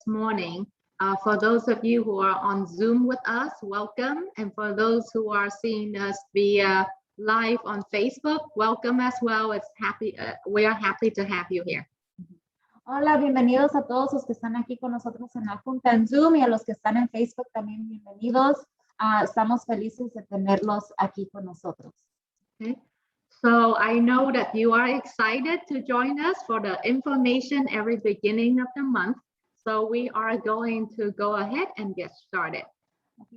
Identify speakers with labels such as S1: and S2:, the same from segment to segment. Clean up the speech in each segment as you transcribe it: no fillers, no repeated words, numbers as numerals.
S1: morning. For those of you who are on Zoom with us, welcome. And for those who are seeing us via live on Facebook, welcome as well. We are happy to have you here.
S2: Hola, bienvenidos a todos los que están aquí con nosotros en la Junta en Zoom y a los que están en Facebook también bienvenidos. Estamos felices de tenerlos aquí con nosotros.
S1: Okay. So I know that you are excited to join us for the information every beginning of the month. So we are going to go ahead and get started.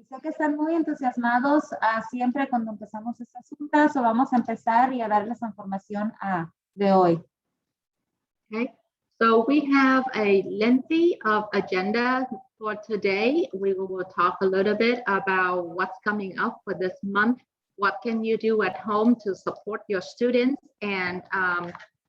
S2: Sé que están muy entusiasmados siempre cuando empezamos estas juntas, o vamos a empezar y a darles la información de hoy.
S1: Okay, so we have a lengthy agenda for today. We will talk a little bit about what's coming up for this month. What can you do at home to support your students, and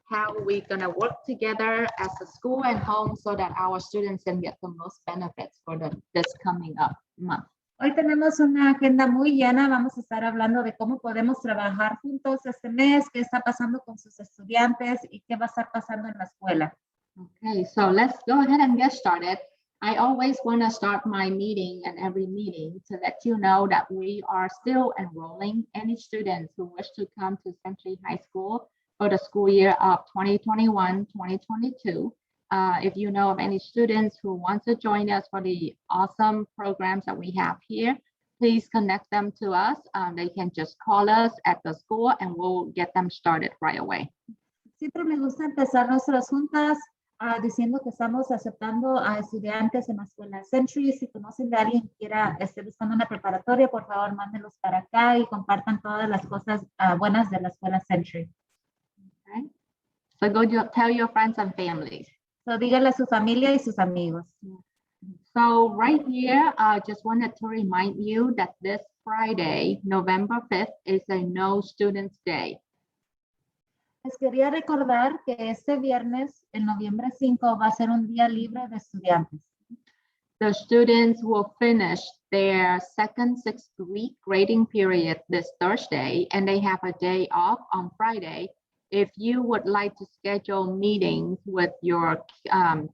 S1: how we're going to work together as a school and home so that our students can get the most benefits for this coming up month.
S2: Hoy tenemos una agenda muy llena. Vamos a estar hablando de cómo podemos trabajar juntos este mes, qué está pasando con sus estudiantes y qué va a estar pasando en la escuela.
S1: Okay, so let's go ahead and get started. I always want to start my meeting and every meeting to let you know that we are still enrolling any students who wish to come to Century High School for the school year of 2021-2022. If you know of any students who want to join us for the awesome programs that we have here, please connect them to us. They can just call us at the school and we'll get them started right away.
S2: Siempre me gusta empezar nuestras juntas diciendo que estamos aceptando a estudiantes en la escuela Century. Si conocen de alguien que esté buscando una preparatoria, por favor, mándenlos para acá y compartan todas las cosas buenas de la escuela Century.
S1: Okay. So go tell your friends and families.
S2: So díganle a su familia y sus amigos.
S1: So right here, I just wanted to remind you that this Friday, November 5th, is a No Students Day.
S2: Les quería recordar que este viernes, el noviembre 5, va a ser un día libre de estudiantes.
S1: The students will finish their second 6th week grading period this Thursday, and they have a day off on Friday. If you would like to schedule meetings with your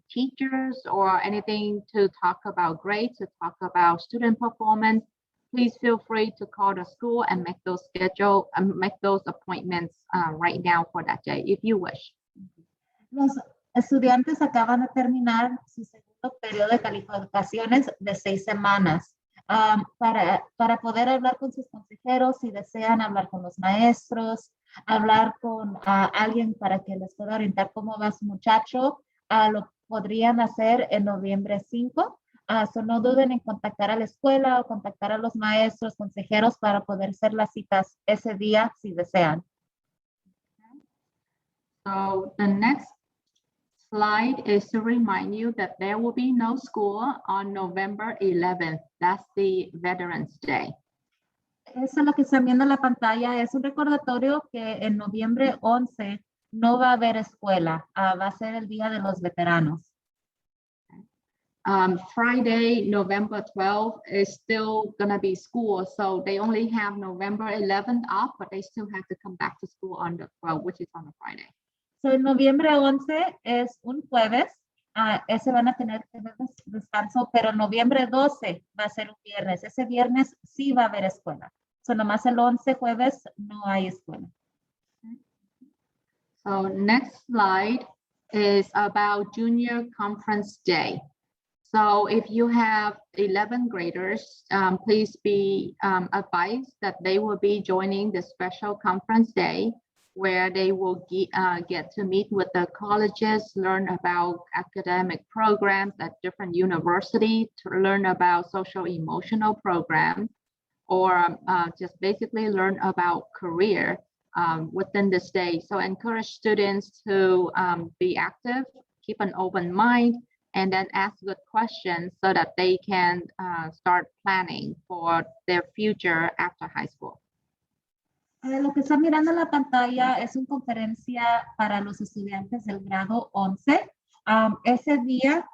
S1: teachers or anything to talk about grades, to talk about student performance, please feel free to call the school and make those appointments right now for that day, if you wish.
S2: Los estudiantes acaban de terminar su segundo periodo de calificaciones de 6 semanas. Para poder hablar con sus consejeros, si desean hablar con los maestros, hablar con alguien para que les pueda orientar cómo va su muchacho, lo podrían hacer en noviembre 5. So no duden en contactar a la escuela o contactar a los maestros, consejeros para poder hacer las citas ese día si desean.
S1: So the next slide is to remind you that there will be no school on November 11th. That's the Veterans Day.
S2: Eso es lo que están viendo en la pantalla. Es un recordatorio que en noviembre 11 no va a haber escuela. Va a ser el Día de los Veteranos.
S1: Friday, November 12th is still going to be school. So they only have November 11th off, but they still have to come back to school on the 12th, which is on a Friday.
S2: So noviembre 11 es un jueves. Ese van a tener descanso, pero noviembre 12 va a ser un viernes. Ese viernes sí va a haber escuela. So nomás el 11 jueves no hay escuela.
S1: So next slide is about Junior Conference Day. So if you have 11 graders, please be advised that they will be joining the special conference day where they will get to meet with the colleges, learn about academic programs at different universities, to learn about social emotional programs, or just basically learn about career within this day. So encourage students to be active, keep an open mind, and then ask good questions so that they can start planning for their future after high school.
S2: Lo que están mirando en la pantalla es una conferencia para los estudiantes del grado 11. Ese día,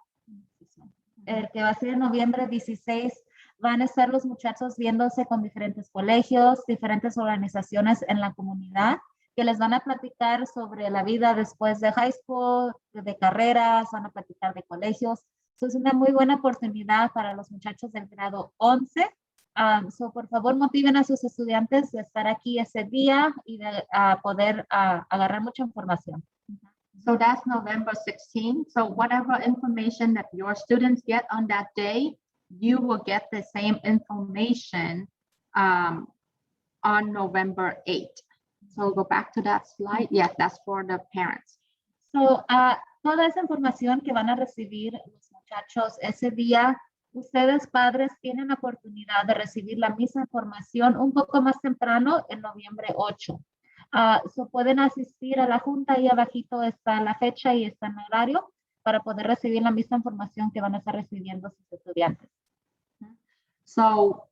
S2: el que va a ser en noviembre 16, van a estar los muchachos viéndose con diferentes colegios, diferentes organizaciones en la comunidad, que les van a platicar sobre la vida después de high school, de carreras, van a platicar de colegios. So, es una muy buena oportunidad para los muchachos del grado 11. So, por favor, motiven a sus estudiantes de estar aquí ese día y de poder agarrar mucha información.
S1: So that's November 16th. So whatever information that your students get on that day, you will get the same information on November 8th. So go back to that slide. Yes, that's for the parents.
S2: So, toda esa información que van a recibir los muchachos ese día, ustedes padres tienen la oportunidad de recibir la misma información un poco más temprano en noviembre 8. So pueden asistir a la junta, ahí abajito está la fecha y está el horario para poder recibir la misma información que van a estar recibiendo sus estudiantes.
S1: So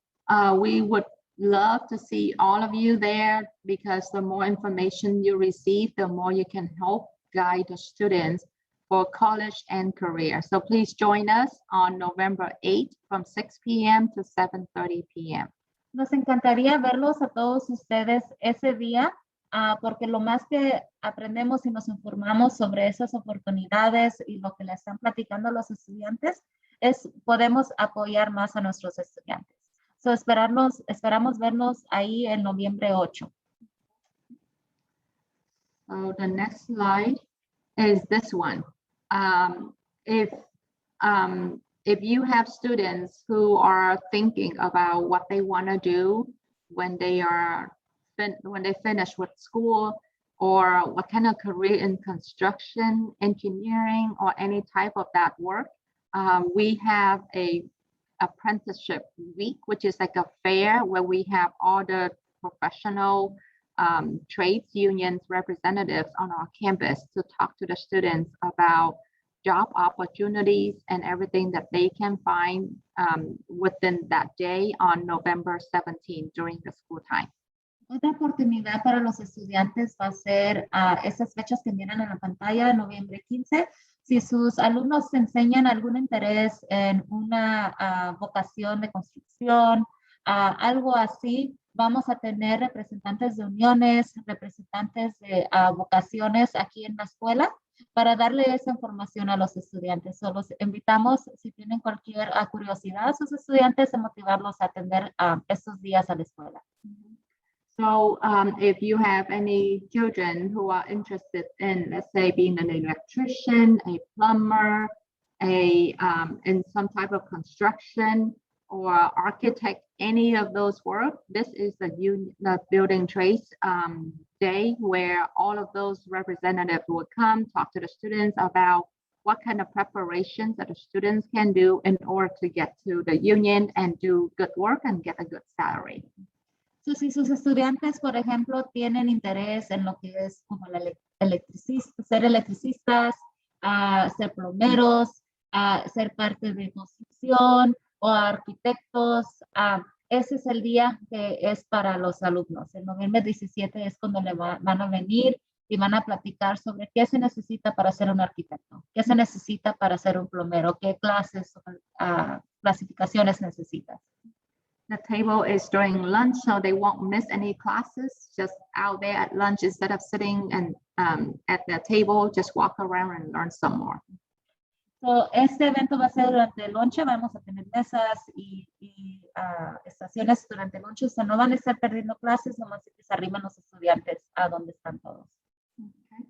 S1: we would love to see all of you there, because the more information you receive, the more you can help guide the students for college and career. So please join us on November 8th from 6 p.m. to 7:30 p.m.
S2: Nos encantaría verlos a todos ustedes ese día, porque lo más que aprendemos y nos informamos sobre esas oportunidades y lo que le están platicando a los estudiantes es podemos apoyar más a nuestros estudiantes. So esperamos vernos ahí en noviembre 8.
S1: So the next slide is this one. If you have students who are thinking about what they want to do when they finish with school, or what kind of career in construction, engineering, or any type of that work, we have a apprenticeship week, which is like a fair where we have all the professional trades unions representatives on our campus to talk to the students about job opportunities and everything that they can find within that day on November 17th during the school time.
S2: Otra oportunidad para los estudiantes va a ser esas fechas que miran en la pantalla, noviembre 15. Si sus alumnos enseñan algún interés en una vocación de construcción, algo así, vamos a tener representantes de uniones, representantes de vocaciones aquí en la escuela para darle esa información a los estudiantes. So, los invitamos, si tienen cualquier curiosidad, a sus estudiantes, a motivarlos a atender estos días a la escuela.
S1: So if you have any children who are interested in, let's say, being an electrician, a plumber, in some type of construction or architect, any of those work, this is the building trades day where all of those representatives will come talk to the students about what kind of preparations that the students can do in order to get to the union and do good work and get a good salary.
S2: So, si sus estudiantes, por ejemplo, tienen interés en lo que es como ser electricistas, ser plomeros, ser parte de construcción o arquitectos, ese es el día que es para los alumnos. El noviembre 17 es cuando van a venir y van a platicar sobre qué se necesita para ser un arquitecto, qué se necesita para ser un plomero, qué clases, clasificaciones necesitas.
S1: The table is during lunch, so they won't miss any classes. Just out there at lunch, instead of sitting and at the table, just walk around and learn some more.
S2: So, este evento va a ser durante el lunch. Vamos a tener mesas y estaciones durante el lunch. O sea, no van a estar perdiendo clases, nomás que se arriban los estudiantes a donde están todos.
S1: Okay.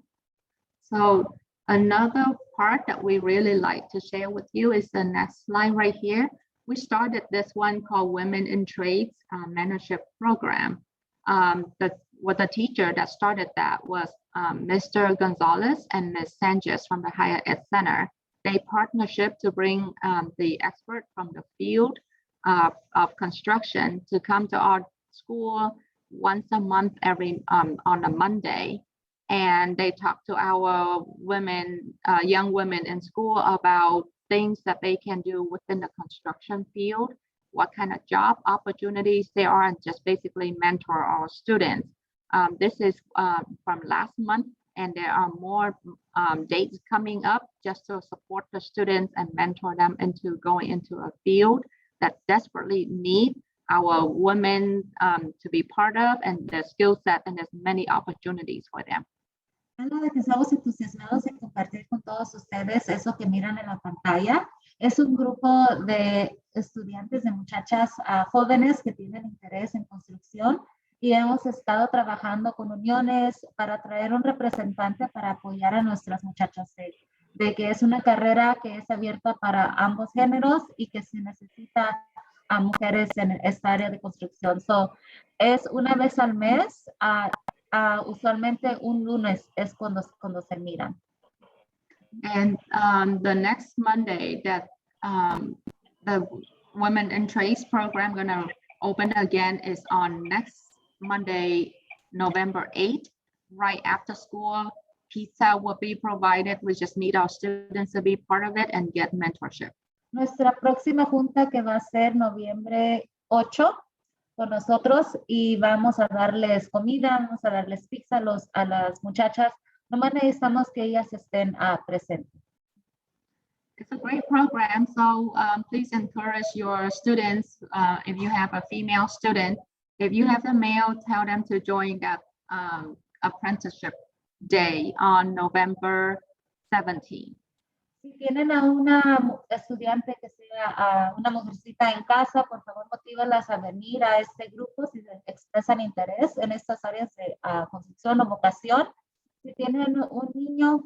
S1: So another part that we really like to share with you is the next slide right here. We started this one called Women in Trades Mentorship Program. The teacher that started that was Mr. Gonzalez and Ms. Sanchez from the Higher Ed Center. They partnership to bring the expert from the field of construction to come to our school once a month on a Monday. And they talk to our women, young women in school about things that they can do within the construction field, what kind of job opportunities there are, and just basically mentor our students. This is from last month, and there are more dates coming up just to support the students and mentor them into going into a field that desperately need our women to be part of, and the skill set, and there's many opportunities for them.
S2: Algo de que estamos entusiasmados en compartir con todos ustedes eso que miran en la pantalla. Es un grupo de estudiantes, de muchachas jóvenes que tienen interés en construcción y hemos estado trabajando con uniones para traer un representante para apoyar a nuestras muchachas de que es una carrera que es abierta para ambos géneros y que se necesita a mujeres en esta área de construcción. So, es una vez al mes, usualmente un lunes es cuando se miran.
S1: And the next Monday that the Women in Trades program gonna open again is on next Monday, November 8th, right after school. Pizza will be provided. We just need our students to be part of it and get mentorship.
S2: Nuestra próxima junta que va a ser noviembre 8 con nosotros y vamos a darles comida, vamos a darles pizza a las muchachas. Nomás necesitamos que ellas estén presentes.
S1: It's a great program, so please encourage your students. If you have a female student, if you have a male, tell them to join that apprenticeship day on November 17th.
S2: Si tienen a una estudiante que sea una mujercita en casa, por favor, motívalas a venir a este grupo si expresan interés en estas áreas de construcción o vocación. Si tienen un niño,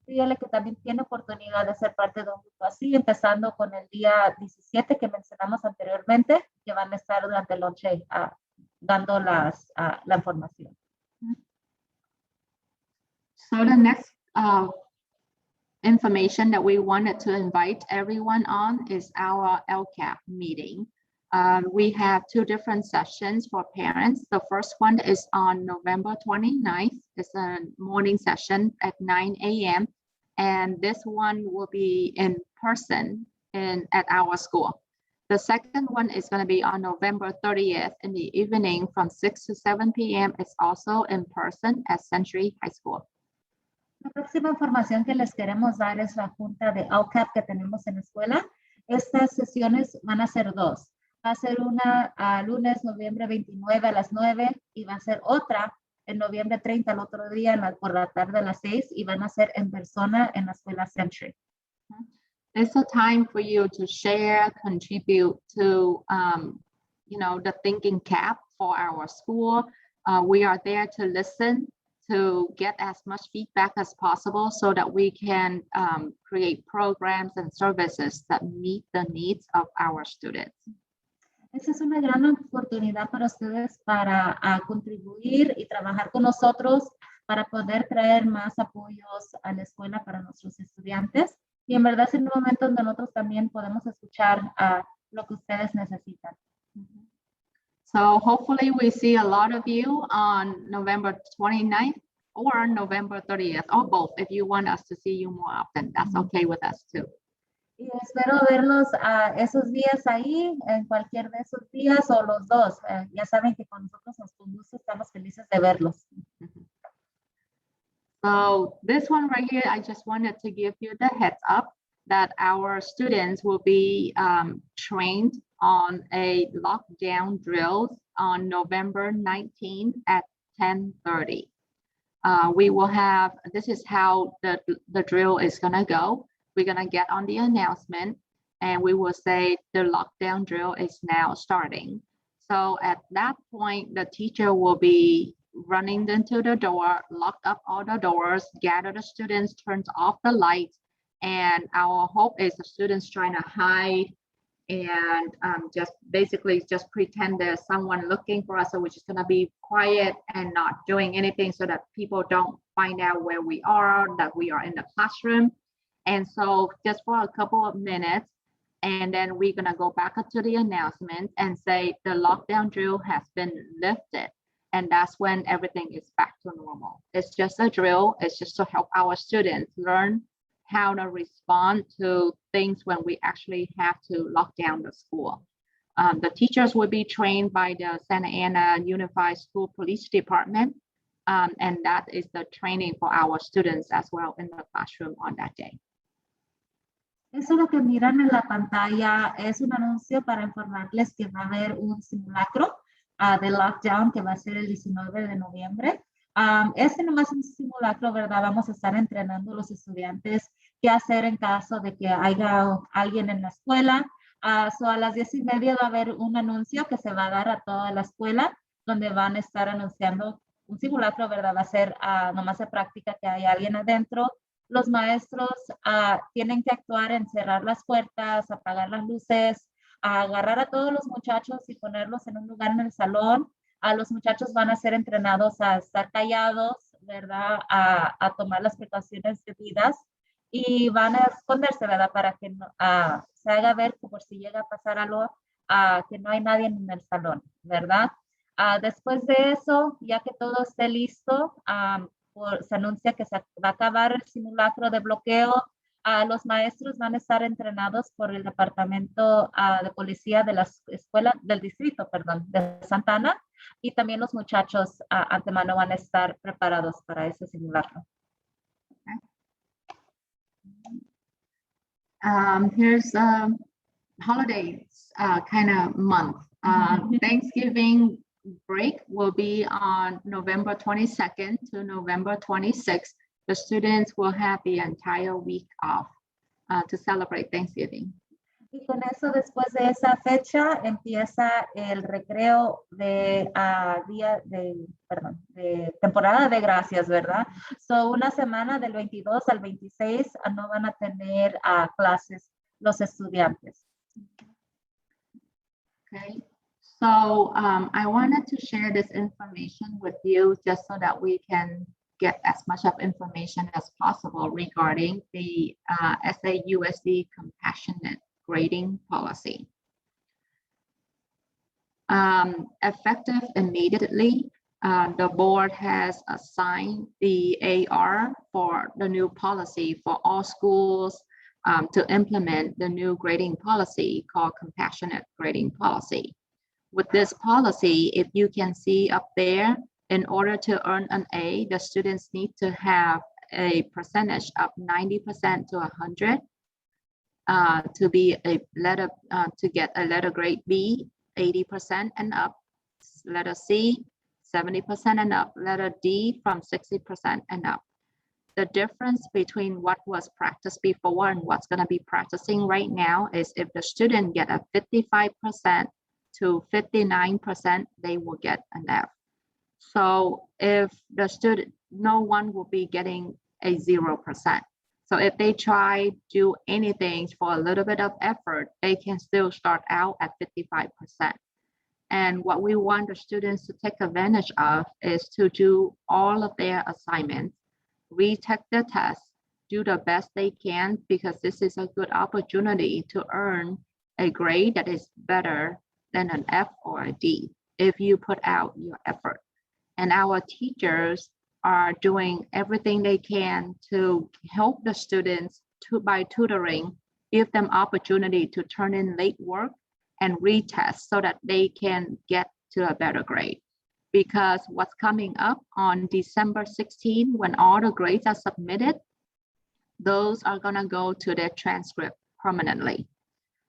S2: dígale que también tiene oportunidad de ser parte de un grupo así, empezando con el día 17 que mencionamos anteriormente, que van a estar durante el lonche dando la información.
S1: So the next information that we wanted to invite everyone on is our LCAP meeting. We have two different sessions for parents. The first one is on November 29th. It's a morning session at 9 a.m. And this one will be in person at our school. The second one is going to be on November 30th in the evening from 6 to 7 p.m. It's also in person at Century High School.
S2: La próxima información que les queremos dar es la junta de LCAP que tenemos en la escuela. Estas sesiones van a ser dos. Va a ser una lunes, noviembre 29 a las 9 y va a ser otra en noviembre 30 el otro día por la tarde a las 6 y van a ser en persona en la escuela Century.
S1: It's a time for you to share, contribute to, the thinking cap for our school. We are there to listen, to get as much feedback as possible so that we can create programs and services that meet the needs of our students.
S2: Esa es una gran oportunidad para ustedes para contribuir y trabajar con nosotros para poder traer más apoyos a la escuela para nuestros estudiantes. Y en verdad es un momento donde nosotros también podemos escuchar lo que ustedes necesitan.
S1: So hopefully we see a lot of you on November 29th or November 30th, or both. If you want us to see you more often, that's okay with us too.
S2: Y espero verlos esos días ahí, en cualquier de esos días o los dos. Ya saben que con nosotros nos conduce, estamos felices de verlos.
S1: So this one right here, I just wanted to give you the heads up that our students will be trained on a lockdown drill on November 19th at 10:30. We will have, this is how the drill is gonna go. We're gonna get on the announcement and we will say the lockdown drill is now starting. So at that point, the teacher will be running into the door, lock up all the doors, gather the students, turns off the lights. And our hope is the students trying to hide and just pretend there's someone looking for us. So we're just gonna be quiet and not doing anything so that people don't find out where we are, that we are in the classroom. And so just for a couple of minutes, and then we're gonna go back up to the announcement and say the lockdown drill has been lifted. And that's when everything is back to normal. It's just a drill. It's just to help our students learn how to respond to things when we actually have to lock down the school. The teachers will be trained by the Santa Ana Unified School Police Department. And that is the training for our students as well in the classroom on that day.
S2: Eso lo que miran en la pantalla es un anuncio para informarles que va a haber un simulacro de lockdown que va a ser el 19 de noviembre. Este nomás es un simulacro, ¿verdad? Vamos a estar entrenando a los estudiantes qué hacer en caso de que haya alguien en la escuela. So a las 10:30 va a haber un anuncio que se va a dar a toda la escuela, donde van a estar anunciando un simulacro, ¿verdad? Va a ser nomás de práctica que hay alguien adentro. Los maestros tienen que actuar en cerrar las puertas, apagar las luces, agarrar a todos los muchachos y ponerlos en un lugar en el salón. Los muchachos van a ser entrenados a estar callados, ¿verdad? A tomar las precauciones debidas y van a esconderse, ¿verdad? Para que no, se haga ver por si llega a pasar algo, que no hay nadie en el salón, ¿verdad? Después de eso, ya que todo esté listo, se anuncia que se va a acabar el simulacro de bloqueo. Los maestros van a estar entrenados por el departamento de policía de la escuela del distrito, perdón, de Santa Ana, y también los muchachos antemano van a estar preparados para ese simulacro.
S1: Here's holidays kind of month. Thanksgiving break will be on November 22nd to November 26th. The students will have the entire week off to celebrate Thanksgiving.
S2: Y con eso, después de esa fecha, empieza el recreo de temporada de gracias, ¿verdad? So, una semana del 22 al 26 no van a tener clases los estudiantes.
S1: Okay, so I wanted to share this information with you just so that we can get as much of information as possible regarding the SAUSD compassionate grading policy. Effective immediately, the board has assigned the AR for the new policy for all schools to implement the new grading policy called compassionate grading policy. With this policy, if you can see up there, in order to earn an A, the students need to have a percentage of 90% to 100 to be a letter to get a letter grade B, 80% and up, letter C, 70% and up, letter D from 60% and up. The difference between what was practiced before and what's going to be practicing right now is if the student get a 55% to 59%, they will get an F. So if the student, no one will be getting a 0%. So if they try to do anything for a little bit of effort, they can still start out at 55%. And what we want the students to take advantage of is to do all of their assignments, retake the test, do the best they can, because this is a good opportunity to earn a grade that is better than an F or a D if you put out your effort. And our teachers are doing everything they can to help the students by tutoring, give them opportunity to turn in late work and retest so that they can get to a better grade. Because what's coming up on December 16, when all the grades are submitted, those are gonna go to their transcript permanently.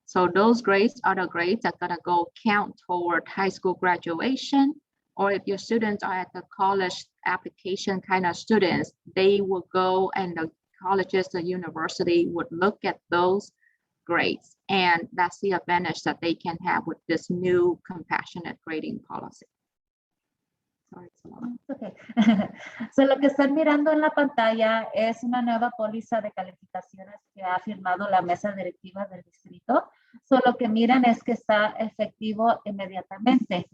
S1: So those grades are the grades that are gonna go count toward high school graduation, or if your students are at the college application kind of students, they will go and the colleges, the university would look at those grades. And that's the advantage that they can have with this new compassionate grading policy. Sorry,
S2: okay. So lo que están mirando en la pantalla es una nueva póliza de calificaciones que ha firmado la mesa directiva del distrito. So lo que miran es que está efectivo inmediatamente.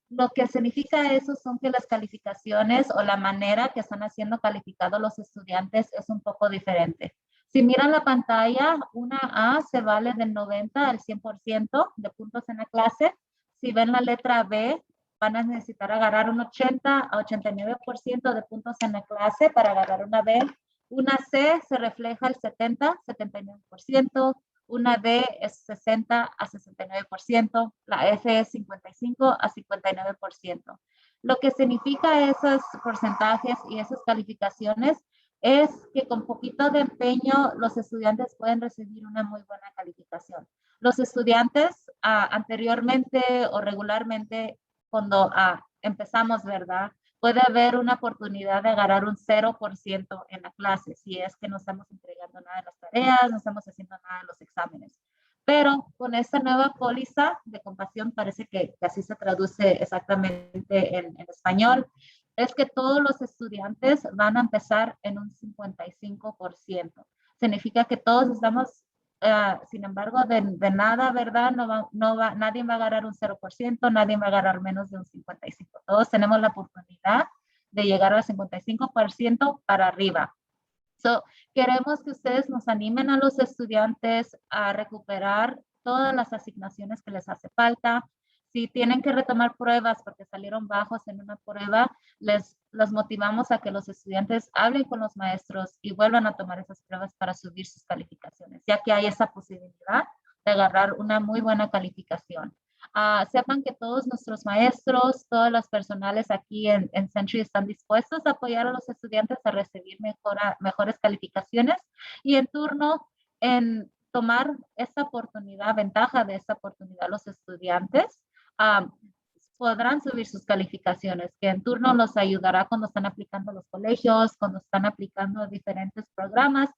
S2: Lo que significa eso son que las calificaciones o la manera que están haciendo calificados los estudiantes es un poco diferente. Si miran la pantalla, una A se vale del 90 al 100% de puntos en la clase. Si ven la letra B, van a necesitar agarrar un 80 a 89% de puntos en la clase para agarrar una B. Una C se refleja el 70, 79%. Una D es 60 a 69%, la F es 55 a 59%. Lo que significa esos porcentajes y esas calificaciones es que con poquito de empeño los estudiantes pueden recibir una muy buena calificación. Los estudiantes anteriormente o regularmente cuando empezamos, ¿verdad? Puede haber una oportunidad de agarrar un 0% en la clase si es que no estamos entregando haciendo nada de las tareas, no estamos haciendo nada de los exámenes. Pero con esta nueva póliza de compasión, parece que así se traduce exactamente en español, es que todos los estudiantes van a empezar en un 55%. Significa que todos estamos, sin embargo, de nada, ¿verdad? Nadie va a agarrar un 0%, nadie va a agarrar menos de un 55%. Todos tenemos la oportunidad de llegar al 55% para arriba. So, queremos que ustedes nos animen a los estudiantes a recuperar todas las asignaciones que les hace falta. Si tienen que retomar pruebas porque salieron bajos en una prueba, los motivamos a que los estudiantes hablen con los maestros y vuelvan a tomar esas pruebas para subir sus calificaciones, ya que hay esa posibilidad de agarrar una muy buena calificación. Sepan que todos nuestros maestros, todos los personales aquí en Century están dispuestos a apoyar a los estudiantes a recibir mejores calificaciones y en turno en tomar esta oportunidad, ventaja de esta oportunidad, los estudiantes podrán subir sus calificaciones, que en turno los ayudará cuando están aplicando a los colegios, cuando están aplicando a diferentes programas.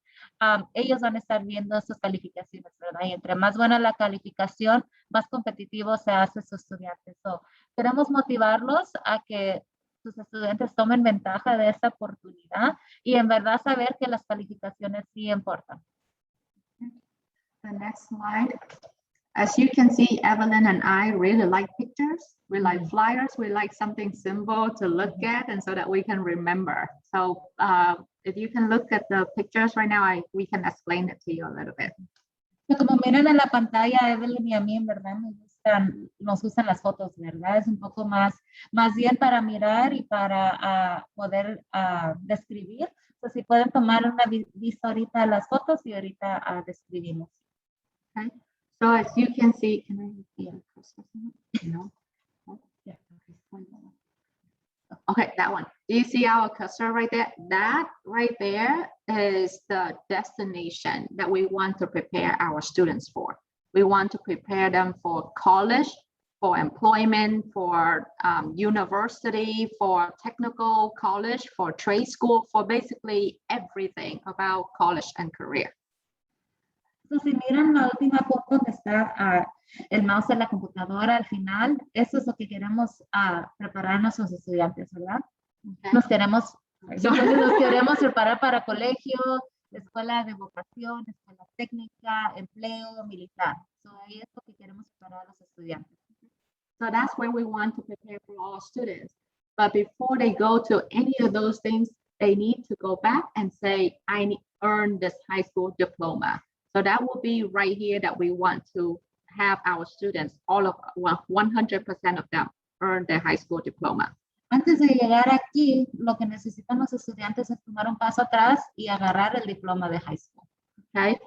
S2: Ellos van a estar viendo sus calificaciones, ¿verdad? Y entre más buena la calificación, más competitivo se hace su estudiante. So, queremos motivarlos a que sus estudiantes tomen ventaja de esta oportunidad y en verdad saber que las calificaciones sí importan.
S1: The next slide. As you can see, Evelyn and I really like pictures. We like flyers. We like something simple to look at and so that we can remember. So if you can look at the pictures right now, we can explain it to you a little bit.
S2: Como miran en la pantalla, Evelyn y a mí, en verdad, nos gustan las fotos, ¿verdad? Es un poco más bien para mirar y para poder describir. Entonces, si pueden tomar una vista ahorita a las fotos y ahorita describimos.
S1: Okay. So as you can see, can I see a cursor? No. Okay, that one. Do you see our cursor right there? That right there is the destination that we want to prepare our students for. We want to prepare them for college, for employment, for university, for technical college, for trade school, for basically everything about college and career.
S2: Entonces, si miran la última foto donde está el mouse en la computadora al final, eso es lo que queremos preparar a nuestros estudiantes, ¿verdad? Okay. Nos queremos preparar para colegio, escuela de vocación, escuela técnica, empleo, militar. So, ahí es lo que queremos preparar a los estudiantes.
S1: So that's where we want to prepare for all students. But before they go to any of those things, they need to go back and say, I earned this high school diploma. So that will be right here that we want to have our students, 100% of them, earn their high school diploma.
S2: Antes de llegar aquí, lo que necesitan los estudiantes es tomar un paso atrás y agarrar el diploma de high school.
S1: Okay,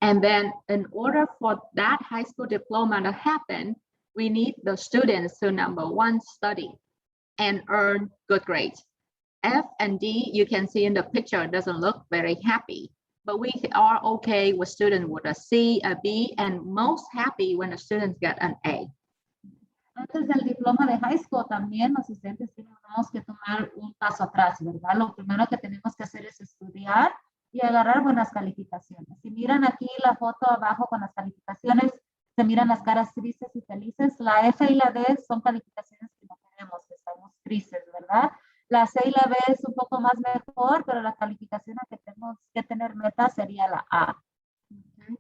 S1: and then in order for that high school diploma to happen, we need the students to, number one, study and earn good grades. F and D, you can see in the picture, doesn't look very happy. But we are okay with students with a C, a B, and most happy when the students get an A.
S2: Antes del diploma de high school también los estudiantes tenemos que tomar un paso atrás, ¿verdad? Lo primero que tenemos que hacer es estudiar y agarrar buenas calificaciones. Si miran aquí la foto abajo con las calificaciones, se miran las caras tristes y felices. La F y la D son calificaciones que no tenemos, que estamos tristes, ¿verdad? La C y la B es un poco más mejor, pero la calificación que tenemos que tener meta sería la A.
S1: Okay.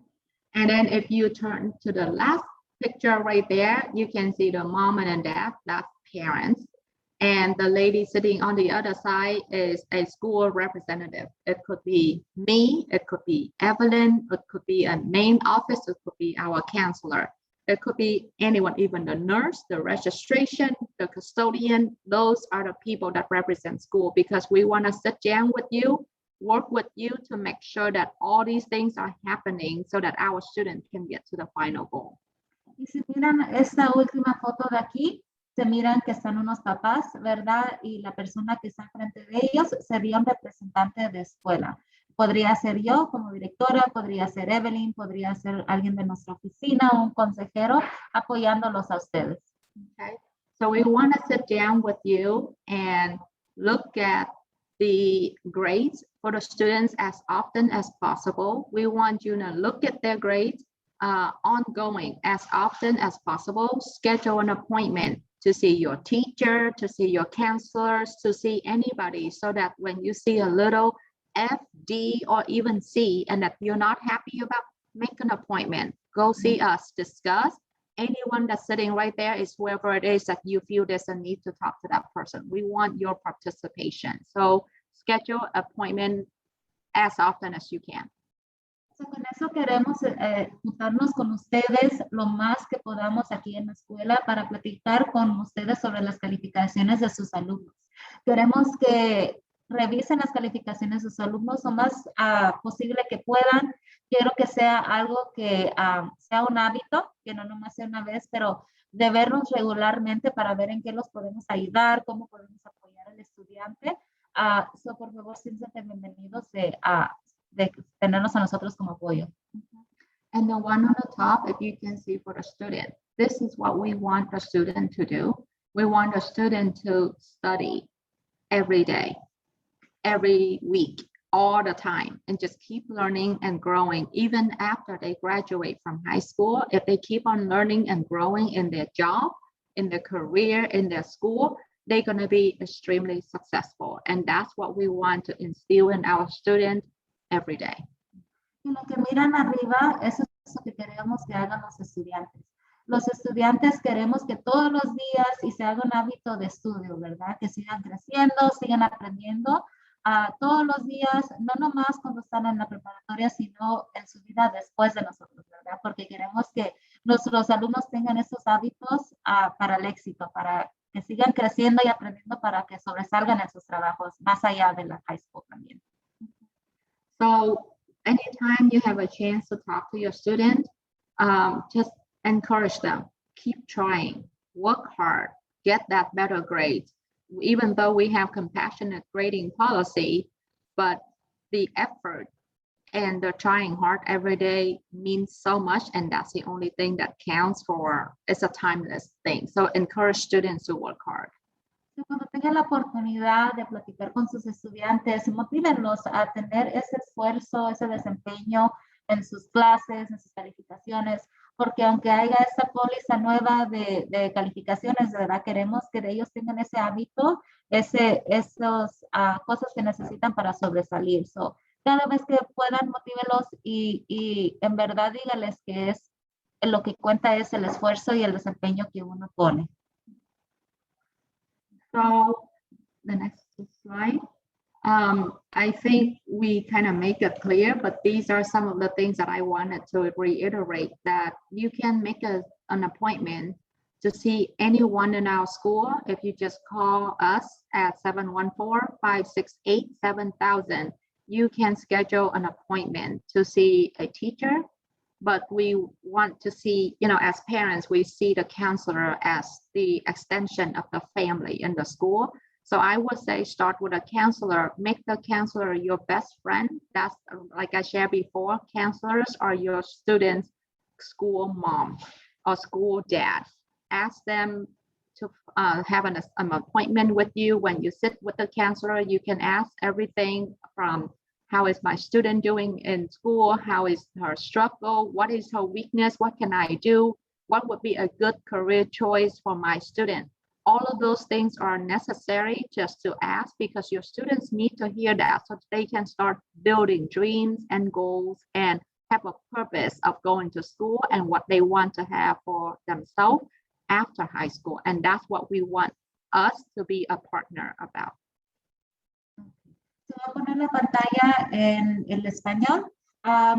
S1: And then if you turn to the last picture right there, you can see the mom and dad, that's parents. And the lady sitting on the other side is a school representative. It could be me, it could be Evelyn, it could be a main office, it could be our counselor. It could be anyone, even the nurse, the registration, the custodian. Those are the people that represent school because we want to sit down with you, work with you to make sure that all these things are happening so that our students can get to the final goal.
S2: Y si miran esta última foto de aquí, se miran que están unos papás, ¿verdad? Y la persona que está enfrente de ellos sería un representante de escuela. Podría ser yo como directora, podría ser Evelyn, podría ser alguien de nuestra oficina, un consejero apoyándolos a ustedes.
S1: Okay. So we want to sit down with you and look at the grades for the students as often as possible. We want you to look at their grades ongoing as often as possible. Schedule an appointment to see your teacher, to see your counselors, to see anybody, so that when you see a little F, D, or even C, and that you're not happy about, make an appointment. Go see us, discuss. Anyone that's sitting right there is whoever it is that you feel there's a need to talk to that person. We want your participation. So schedule appointment as often as you can.
S2: So, con eso queremos juntarnos con ustedes lo más que podamos aquí en la escuela para platicar con ustedes sobre las calificaciones de sus alumnos. Queremos que revisen las calificaciones de sus alumnos lo más posible que puedan. Quiero que sea algo que sea un hábito, que no nomás sea una vez, pero de vernos regularmente para ver en qué los podemos ayudar, cómo podemos apoyar al estudiante. So, por favor, siéntanse bienvenidos de tenernos a nosotros como apoyo.
S1: And the one on the top, if you can see for the student, this is what we want the student to do. We want the student to study every day, every week, all the time, and just keep learning and growing. Even after they graduate from high school, if they keep on learning and growing in their job, in their career, in their school, they're going to be extremely successful. And that's what we want to instill in our students every day.
S2: Y lo que miran arriba, eso es lo que queremos que hagan los estudiantes. Los estudiantes queremos que todos los días y se haga un hábito de estudio, ¿verdad? Que sigan creciendo, sigan aprendiendo todos los días, no nomás cuando están en la preparatoria, sino en su vida después de nosotros, ¿verdad? Porque queremos que nuestros alumnos tengan esos hábitos para el éxito, para que sigan creciendo y aprendiendo para que sobresalgan en sus trabajos, más allá de la high school también.
S1: So anytime you have a chance to talk to your student, just encourage them, keep trying, work hard, get that better grade. Even though we have compassionate grading policy, but the effort and the trying hard every day means so much, and that's the only thing that counts for. It's a timeless thing. So encourage students to work hard.
S2: Cuando tengan la oportunidad de platicar con sus estudiantes, motívenlos a tener ese esfuerzo, ese desempeño en sus clases, en sus calificaciones, porque aunque haya esta póliza nueva de calificaciones, de verdad queremos que ellos tengan ese hábito, esas cosas que necesitan para sobresalir. So, cada vez que puedan, motívelos y en verdad dígales que lo que cuenta es el esfuerzo y el desempeño que uno pone.
S1: So the next slide. I think we kind of make it clear, but these are some of the things that I wanted to reiterate, that you can make an appointment to see anyone in our school. If you just call us at 714-568-7000, you can schedule an appointment to see a teacher. But we want to see, as parents, we see the counselor as the extension of the family in the school. So I would say start with a counselor, make the counselor your best friend. That's like I shared before, counselors are your students' school mom or school dad. Ask them to have an appointment with you. When you sit with the counselor, you can ask everything from how is my student doing in school? How is her struggle? What is her weakness? What can I do? What would be a good career choice for my student? All of those things are necessary just to ask, because your students need to hear that so they can start building dreams and goals and have a purpose of going to school and what they want to have for themselves after high school. And that's what we want us to be a partner about.
S2: Se va a poner la pantalla en el español.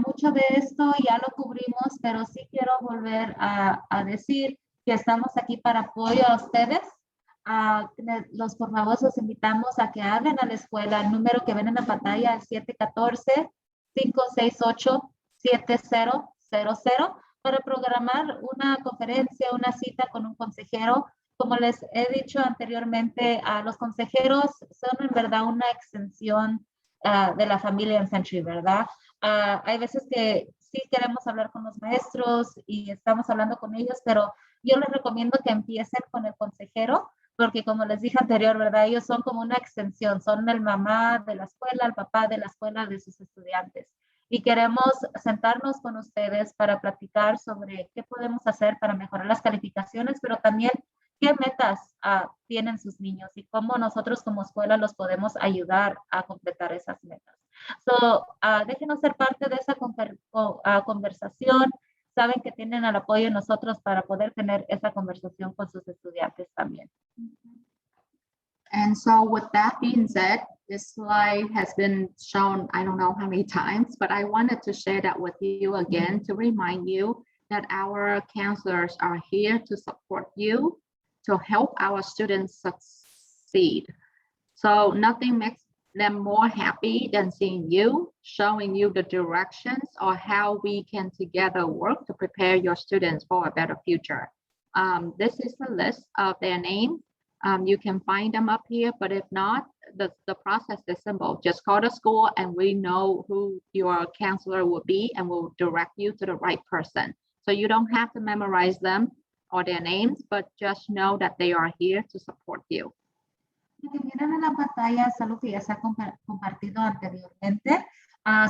S2: Mucho de esto ya lo cubrimos, pero sí quiero volver a decir que estamos aquí para apoyo a ustedes. Por favor, los invitamos a que hablen a la escuela. El número que ven en la pantalla es 714-568-7000 para programar una conferencia, una cita con un consejero. Como les he dicho anteriormente, los consejeros son en verdad una extensión de la familia en Century, ¿verdad? Hay veces que sí queremos hablar con los maestros y estamos hablando con ellos, pero yo les recomiendo que empiecen con el consejero porque como les dije anterior, ¿verdad? Ellos son como una extensión, son el mamá de la escuela, el papá de la escuela de sus estudiantes. Y queremos sentarnos con ustedes para platicar sobre qué podemos hacer para mejorar las calificaciones, pero también qué metas tienen sus niños y cómo nosotros como escuela los podemos ayudar a completar esas metas. So, déjenos ser parte de esa conversación. Saben que tienen el apoyo de nosotros para poder tener esa conversación con sus estudiantes también.
S1: And so with that being said, this slide has been shown, I don't know how many times, but I wanted to share that with you again to remind you that our counselors are here to support you, to help our students succeed. So nothing makes them more happy than seeing you, showing you the directions or how we can together work to prepare your students for a better future. This is the list of their names. You can find them up here, but if not, the process is simple. Just call the school and we know who your counselor will be and we'll direct you to the right person. So you don't have to memorize them or their names, but just know that they are here to support you.
S2: Lo que miran en la pantalla es algo que ya se ha compartido anteriormente.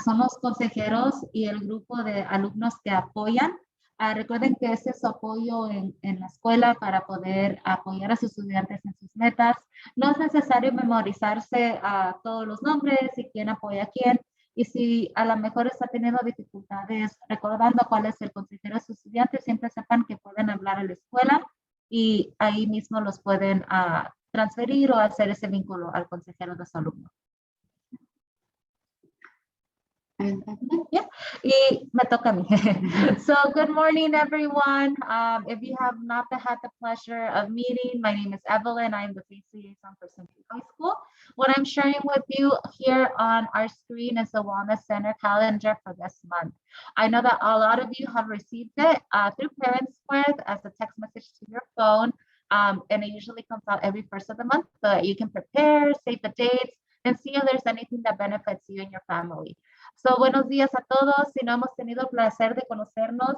S2: Son los consejeros y el grupo de alumnos que apoyan. Recuerden que ese es su apoyo en la escuela para poder apoyar a sus estudiantes en sus metas. No es necesario memorizarse todos los nombres y quién apoya a quién. Y si a lo mejor está teniendo dificultades recordando cuál es el consejero de sus estudiantes, siempre sepan que pueden hablar a la escuela y ahí mismo los pueden transferir o hacer ese vínculo al consejero de su alumno. Yeah. Y me toca a mí. So good morning, everyone. If you have not had the pleasure of meeting, my name is Evelyn. I'm the face liaison for Century High School. What I'm sharing with you here on our screen is the Wellness Center calendar for this month. I know that a lot of you have received it through Parent Square as a text message to your phone. And it usually comes out every first of the month so that you can prepare, save the dates, and see if there's anything that benefits you and your family. So, buenos días a todos. Si no hemos tenido el placer de conocernos,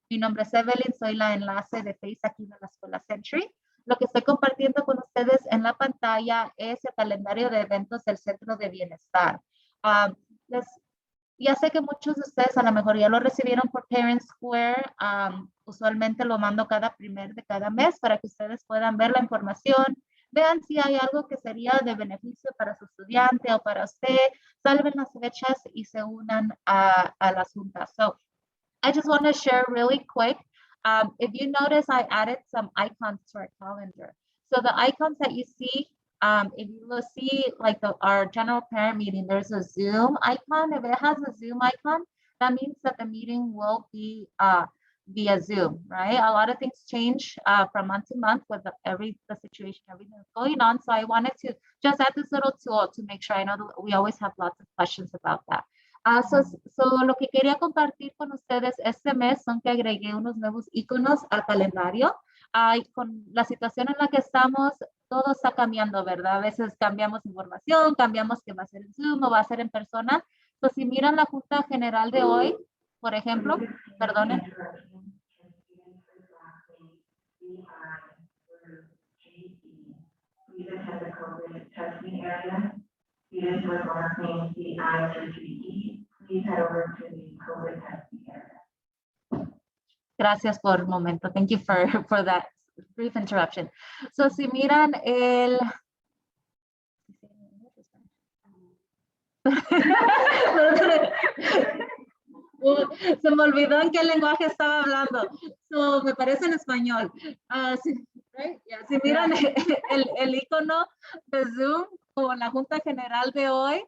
S2: mi nombre es Evelyn, soy la enlace de Face aquí de la Escuela Century. Lo que estoy compartiendo con ustedes en la pantalla es el calendario de eventos del Centro de Bienestar. Ya sé que muchos de ustedes a lo mejor ya lo recibieron por Parent Square. Usualmente lo mando cada primer de cada mes para que ustedes puedan ver la información. Vean si hay algo que sería de beneficio para su estudiante o para usted. Salven las fechas y se unan a las juntas. So I just want to share really quick. If you notice, I added some icons to our calendar. So the icons that you see, if you will see like our general parent meeting, there's a Zoom icon. If it has a Zoom icon, that means that the meeting will be via Zoom, right? A lot of things change from month to month with the situation, everything that's going on. So I wanted to just add this little tool to make sure. I know that we always have lots of questions about that. So lo que quería compartir con ustedes este mes son que agregué unos nuevos iconos al calendario. Con la situación en la que estamos, todo está cambiando, ¿verdad? A veces cambiamos información, cambiamos que va a ser en Zoom o va a ser en persona. Entonces, si miran la Junta General de hoy, por ejemplo, perdonen. Gracias por el momento. Thank you for that brief interruption. So, si miran el... Se me olvidó en qué lenguaje estaba hablando. So, me parece en español. Si miran el icono de Zoom o la Junta General de hoy,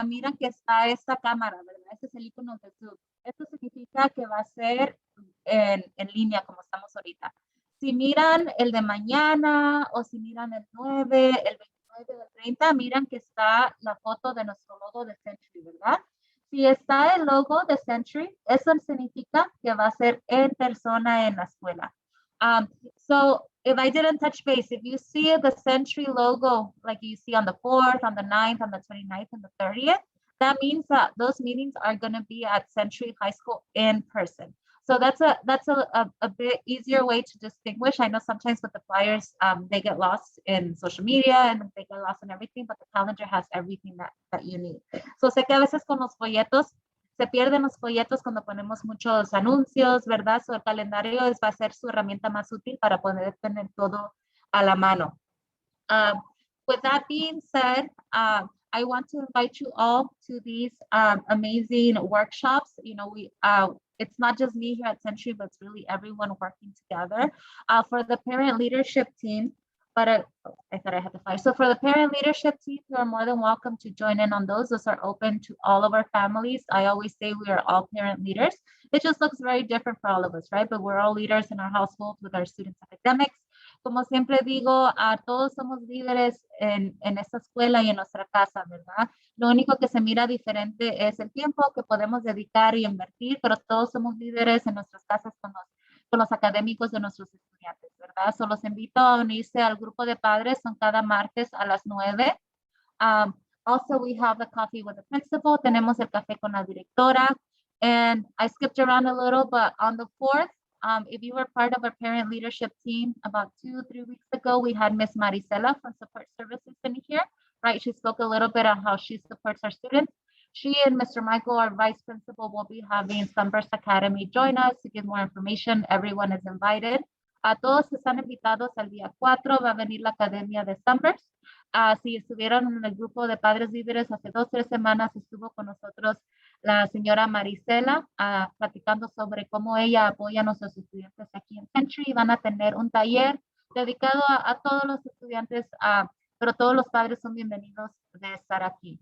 S2: miran que está esta cámara, ¿verdad? Este es el icono de Zoom. Esto significa que va a ser en línea como estamos ahorita. Si miran el de mañana o si miran el 9, el 29, el 30, miran que está la foto de nuestro logo de Century, ¿verdad? Si está el logo de Century, eso significa que va a ser en persona en la escuela. So if I didn't touch base, if you see the Century logo, like you see on the 4th, on the 9th, on the 29th, and the 30th, that means that those meetings are going to be at Century High School in person. So that's a bit easier way to distinguish. I know sometimes with the flyers, they get lost in social media and they get lost in everything, but the calendar has everything that you need. So sé que a veces con los folletos, se pierden los folletos cuando ponemos muchos anuncios, ¿verdad? So el calendario va a ser su herramienta más útil para poder tener todo a la mano. With that being said, I want to invite you all to these amazing workshops. You know, it's not just me here at Century, but it's really everyone working together. For the parent leadership team, but I thought I had the flyer. So for the parent leadership team, you are more than welcome to join in on those. Those are open to all of our families. I always say we are all parent leaders. It just looks very different for all of us, right? But we're all leaders in our households with our students' academics. Como siempre digo, todos somos líderes en esta escuela y en nuestra casa, ¿verdad? Lo único que se mira diferente es el tiempo que podemos dedicar y invertir, pero todos somos líderes en nuestras casas con los académicos de nuestros estudiantes, ¿verdad? So los invito a unirse al grupo de padres, son cada martes a las 9. Also, we have the coffee with the principal. Tenemos el café con la directora. And I skipped around a little, but on the 4th, if you were part of our parent leadership team, about 2-3 weeks ago, we had Miss Marisela from Support Services in here, right? She spoke a little bit on how she supports our students. She and Mr. Michael, our vice principal, will be having Sunburst Academy join us to give more information. Everyone is invited. A todos están invitados al día 4, va a venir la Academia de Sunburst. Si estuvieron en el grupo de padres líderes hace 2-3 semanas, estuvo con nosotros la señora Marisela platicando sobre cómo ella apoya a nuestros estudiantes aquí en Century. Van a tener un taller dedicado a todos los estudiantes, pero todos los padres son bienvenidos de estar aquí.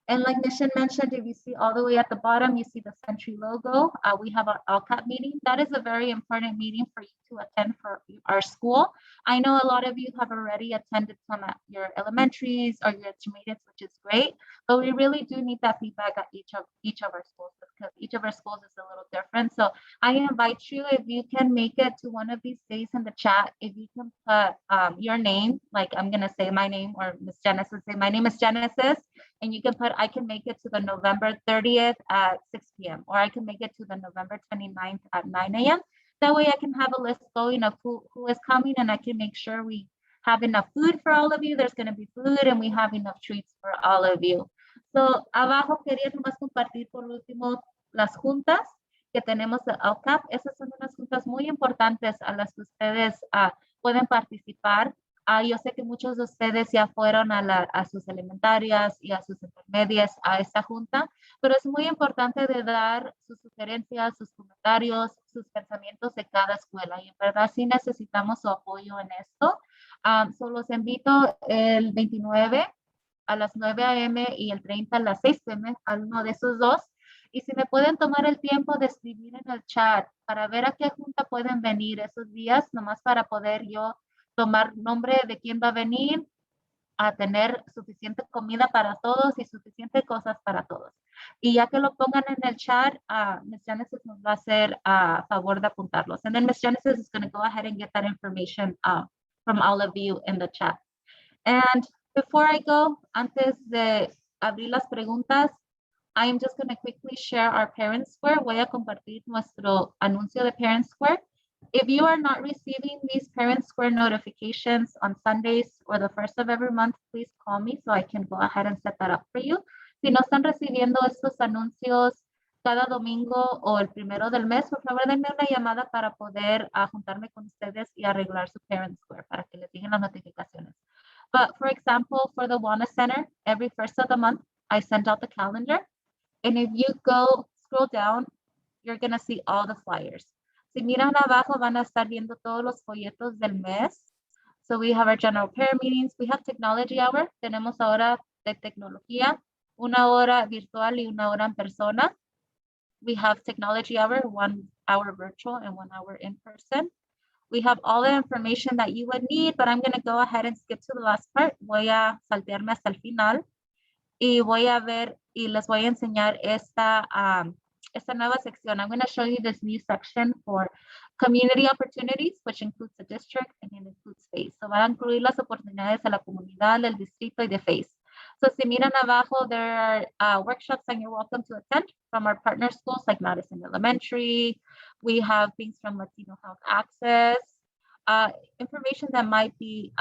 S2: And like Nishan mentioned, if you see all the way at the bottom, you see the Century logo. We have our LCAP meeting. That is a very important meeting for you to attend for our school. I know a lot of you have already attended some at your elementaries or your intermediates, which is great, but we really do need that feedback at each of our schools, because each of our schools is a little different. So I invite you, if you can make it to one of these days in the chat, if you can put your name, like I'm gonna say my name, or Miss Genesis say my name is Genesis, and you can put, I can make it to the November 30th at 6 p.m. or I can make it to the November 29th at 9 a.m. That way I can have a list going of who is coming, and I can make sure we have enough food for all of you. There's going to be food and we have enough treats for all of you. So abajo quería nomás compartir por último las juntas que tenemos de LCAP. Esas son unas juntas muy importantes a las que ustedes pueden participar. Yo sé que muchos de ustedes ya fueron a sus elementarias y a sus intermedias a esta junta, pero es muy importante de dar sus sugerencias, sus comentarios, sus pensamientos de cada escuela. Y en verdad sí necesitamos su apoyo en esto. Solo los invito el 29 a las 9 a.m. y el 30 a las 6 p.m. a uno de esos dos. Y si me pueden tomar el tiempo de escribir en el chat para ver a qué junta pueden venir esos días, nomás para poder yo tomar nombre de quién va a venir, a tener suficiente comida para todos y suficiente cosas para todos. Y ya que lo pongan en el chat, Ms. Genesis nos va a hacer a favor de apuntarlos. And then Ms. Genesis is going to go ahead and get that information from all of you in the chat. And before I go, antes de abrir las preguntas, I am just going to quickly share our Parent Square. Voy a compartir nuestro anuncio de Parent Square. If you are not receiving these Parent Square notifications on Sundays or the first of every month, please call me so I can go ahead and set that up for you. Si no están recibiendo estos anuncios cada domingo o el primero del mes, por favor denme una llamada para poder juntarme con ustedes y arreglar su Parent Square para que les lleguen las notificaciones. But for example, for the Wellness Center, every first of the month, I send out the calendar. And if you scroll down, you're going to see all the flyers. Si miran abajo, van a estar viendo todos los folletos del mes. So we have our general parent meetings. We have technology hour. Tenemos ahora de tecnología, una hora virtual y una hora en persona. We have technology hour, 1 hour virtual and 1 hour in person. We have all the information that you would need, but I'm going to go ahead and skip to the last part. Voy a saltearme hasta el final y voy a ver y les voy a enseñar esta nueva sección. I'm going to show you this new section for community opportunities, which includes the district and it includes FACE. So va a incluir las oportunidades a la comunidad, del distrito y de FACE. So si miran abajo, there are workshops that you're welcome to attend from our partner schools like Madison Elementary. We have things from Latino Health Access, information that might be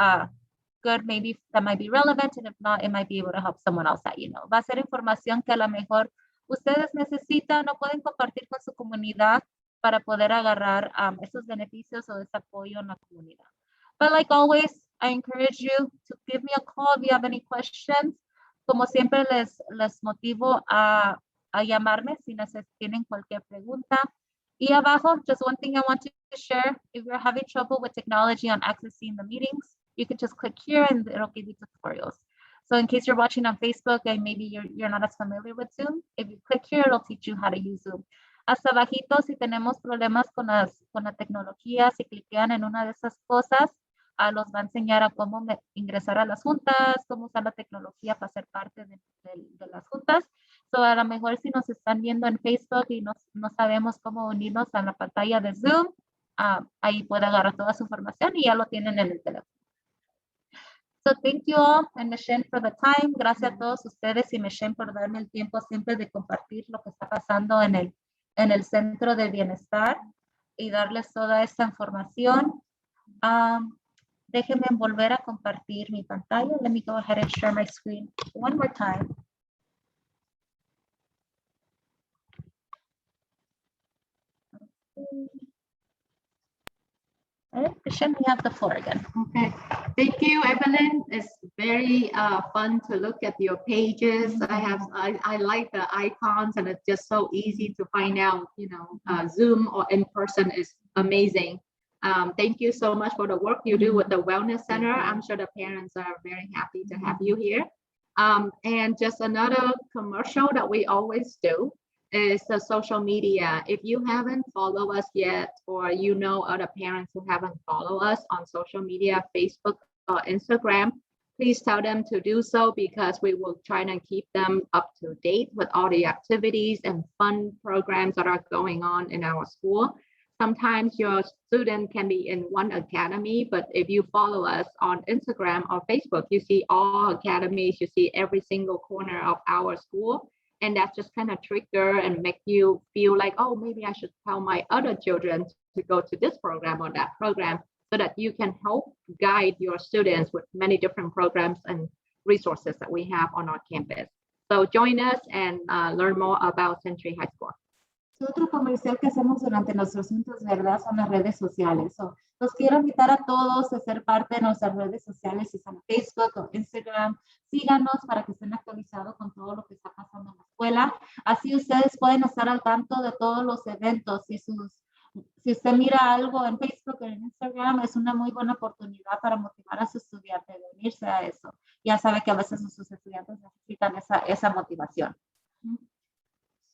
S2: good, maybe that might be relevant, and if not, it might be able to help someone else that you know. Va a ser información que a lo mejor ustedes necesitan o pueden compartir con su comunidad para poder agarrar esos beneficios o ese apoyo en la comunidad. But like always, I encourage you to give me a call if you have any questions. Como siempre, les motivo a llamarme si tienen cualquier pregunta. Y abajo, just one thing I want to share, if you're having trouble with technology on accessing the meetings, you can just click here and it'll give you tutorials. So in case you're watching on Facebook and maybe you're not as familiar with Zoom, if you click here, it'll teach you how to use Zoom. Hasta abajito, si tenemos problemas con la tecnología, si cliquean en una de esas cosas, los va a enseñar a cómo ingresar a las juntas, cómo usar la tecnología para ser parte de las juntas. So a lo mejor si nos están viendo en Facebook y no sabemos cómo unirnos a la pantalla de Zoom, ahí puede agarrar toda su información y ya lo tienen en el teléfono. So thank you all and Michelle for the time. Gracias a todos ustedes y Michelle por darme el tiempo siempre de compartir lo que está pasando en el centro de bienestar y darles toda esta información. Déjenme volver a compartir mi pantalla. Let me go ahead and share my screen one more time. All right, Christian, we have the floor again.
S1: Okay, thank you, Evelyn. It's very fun to look at your pages. I like the icons, and it's just so easy to find out. You know, Zoom or in person is amazing. Thank you so much for the work you do with the Wellness Center. I'm sure the parents are very happy to have you here. And just another commercial that we always do is the social media. If you haven't followed us yet, or you know other parents who haven't followed us on social media, Facebook or Instagram, please tell them to do so, because we will try to keep them up to date with all the activities and fun programs that are going on in our school. Sometimes your student can be in one academy, but if you follow us on Instagram or Facebook, you see all academies, you see every single corner of our school. And that just kind of trigger and make you feel like, oh, maybe I should tell my other children to go to this program or that program, so that you can help guide your students with many different programs and resources that we have on our campus. So join us and learn more about Century High School.
S2: Otro comercial que hacemos durante nuestros juntos, ¿verdad? Son las redes sociales. Los quiero invitar a todos a ser parte de nuestras redes sociales, si son Facebook o Instagram. Síganos para que estén actualizados con todo lo que está pasando en la escuela. Así ustedes pueden estar al tanto de todos los eventos. Si usted mira algo en Facebook o en Instagram, es una muy buena oportunidad para motivar a su estudiante de unirse a eso. Ya sabe que a veces sus estudiantes necesitan esa motivación.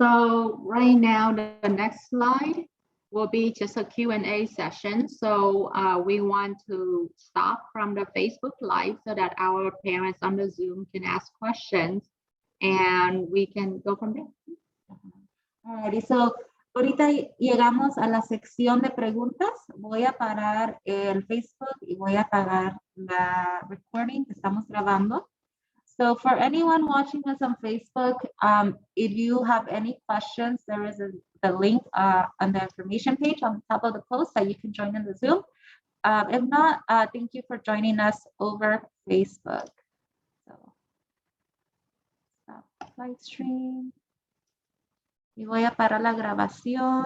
S1: So right now, the next slide will be just a Q&A session. So we want to stop from the Facebook Live so that our parents on the Zoom can ask questions, and we can go from there.
S2: Alrighty, so ahorita llegamos a la sección de preguntas. Voy a parar el Facebook y voy a apagar la recording que estamos grabando. So for anyone watching us on Facebook, if you have any questions, there is the link on the information page on the top of the post that you can join in the Zoom. If not, thank you for joining us over Facebook. So, stop live stream. Y voy a parar la grabación.